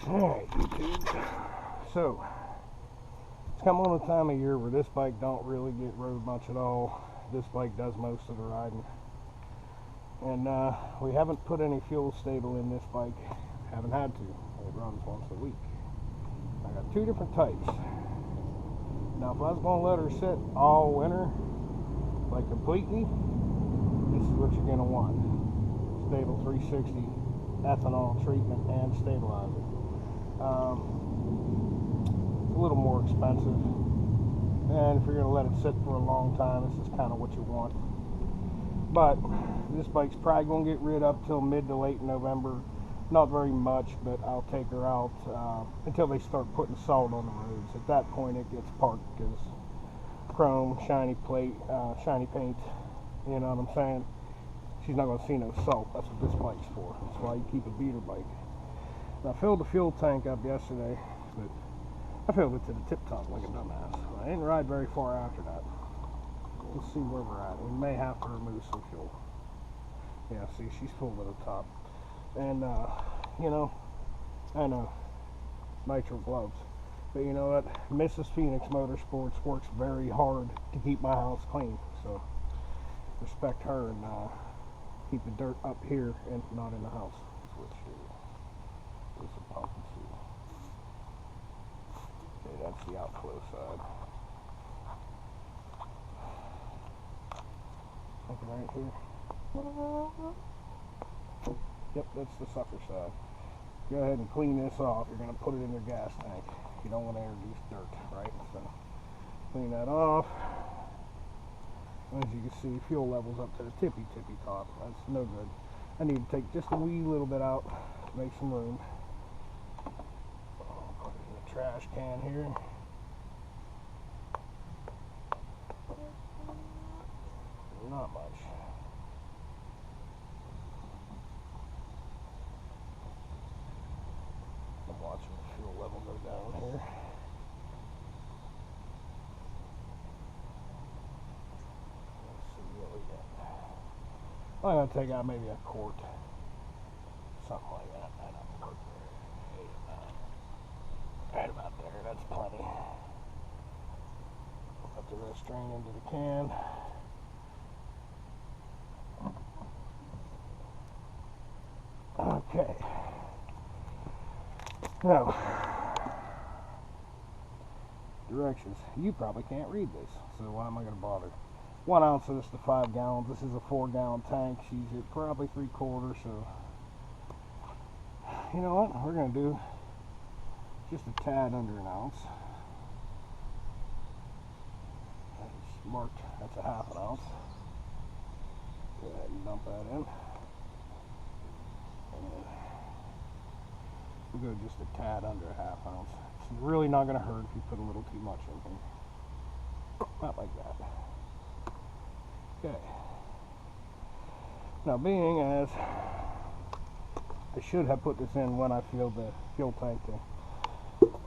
Alright, YouTube. So, it's come on a time of year where this bike don't really get rode much at all. This bike does most of the riding. And we haven't put any fuel stable in this bike. Haven't had to. It runs once a week. I got two different types. Now, if I was going to let her sit all winter, like completely, this is what you're going to want. Stable 360 ethanol treatment and stabilizer. It's a little more expensive, and if you're going to let it sit for a long time, this is kind of what you want. But this bike's probably going to get rid up till mid to late November. Not very much, but I'll take her out until they start putting salt on the roads. At that point, it gets parked because chrome, shiny plate, shiny paint. You know what I'm saying? She's not going to see no salt. That's what this bike's for. That's why you keep a beater bike. And I filled the fuel tank up yesterday, but I filled it to the tip top like a dumbass. I didn't ride very far after that. Let's see where we're at. We may have to remove some fuel. Yeah, see, she's full to the top. And, you know, I know, nitro gloves. But you know what? Mrs. Phoenix Motorsports works very hard to keep my house clean. So, respect her and keep the dirt up here and not in the house. Switch here. There's a pump and see. Okay, that's the outflow side. Looking right here. Yep, that's the sucker side. Go ahead and clean this off. You're going to put it in your gas tank. You don't want to introduce dirt, right? So, clean that off. As you can see, fuel levels up to the tippy top. That's no good. I need to take just a wee little bit out to make some room. I'll put it in the trash can here. Not much. I'm watching the fuel level go down here. I'm going to take out maybe a quart, something like that. Right about there, that's plenty. Let the rest drain into the can. Okay. Now, directions. You probably can't read this, so why am I going to bother? 1 ounce of this to 5 gallons. This is a 4-gallon tank. She's at probably 3/4, so you know what? We're going to do just a tad under an ounce. That's marked. That's a 1/2 ounce. Go ahead and dump that in. We'll go just a tad under a 1/2 ounce. It's really not going to hurt if you put a little too much in here. Not like that. Okay. Now, being as I should have put this in when I filled the fuel tank to,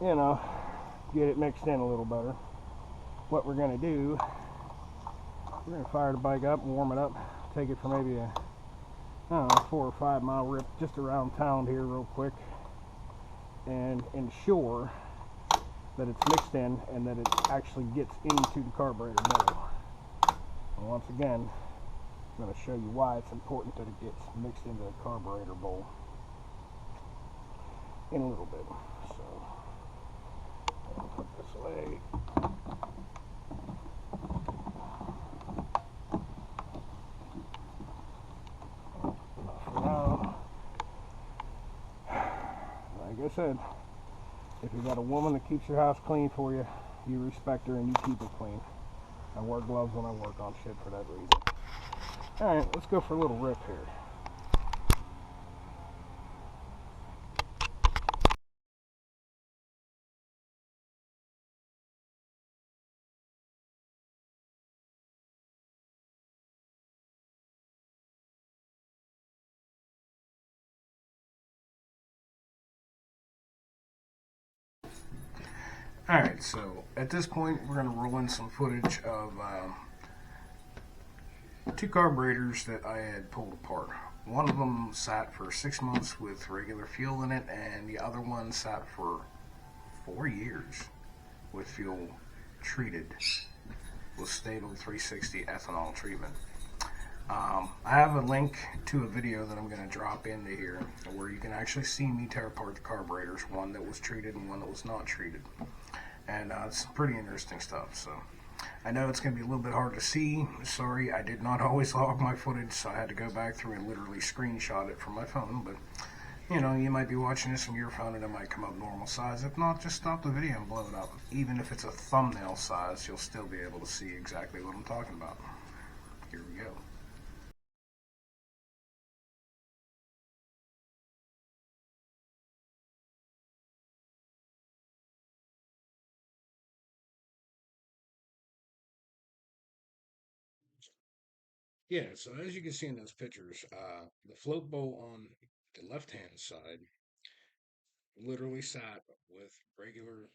you know, get it mixed in a little better. What we're going to do, we're going to fire the bike up, warm it up, take it for maybe a, I don't know, 4 or 5 mile rip just around town here real quick, and ensure that it's mixed in and that it actually gets into the carburetor bowl. And once again, I'm going to show you why it's important that it gets mixed into the carburetor bowl in a little bit. So, I'll put this away. For now, like I said, if you got a woman that keeps your house clean for you, you respect her and you keep it clean. I wear gloves when I work on shit for that reason. Alright, let's go for a little rip here. Alright, so at this point we're going to roll in some footage of 2 carburetors that I had pulled apart. One of them sat for 6 months with regular fuel in it, and the other one sat for 4 years with fuel treated with stable 360 ethanol treatment. I have a link to a video that I'm going to drop into here where you can actually see me tear apart the carburetors, one that was treated and one that was not treated. And it's pretty interesting stuff. So I know it's going to be a little bit hard to see. Sorry, I did not always log my footage, so I had to go back through and literally screenshot it from my phone. But you know, you might be watching this from your phone and it might come up normal size. If not, just stop the video and blow it up. Even if it's a thumbnail size, you'll still be able to see exactly what I'm talking about. Here we go. Yeah, so as you can see in those pictures, the float bowl on the left-hand side literally sat with regular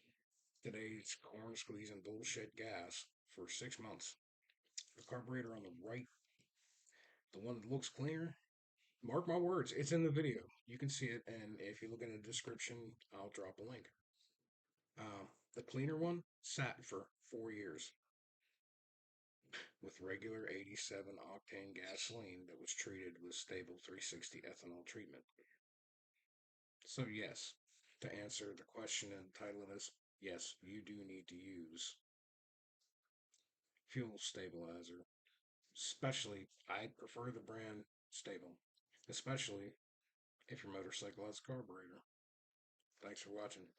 today's corn squeezing bullshit gas for 6 months. The carburetor on the right, the one that looks cleaner, mark my words, it's in the video. You can see it, and if you look in the description, I'll drop a link. The cleaner one sat for 4 years with regular 87 octane gasoline that was treated with stable 360 ethanol treatment. So, yes, to answer the question and the title of this, yes, you do need to use fuel stabilizer. Especially, I prefer the brand Stable, especially if your motorcycle has a carburetor. Thanks for watching.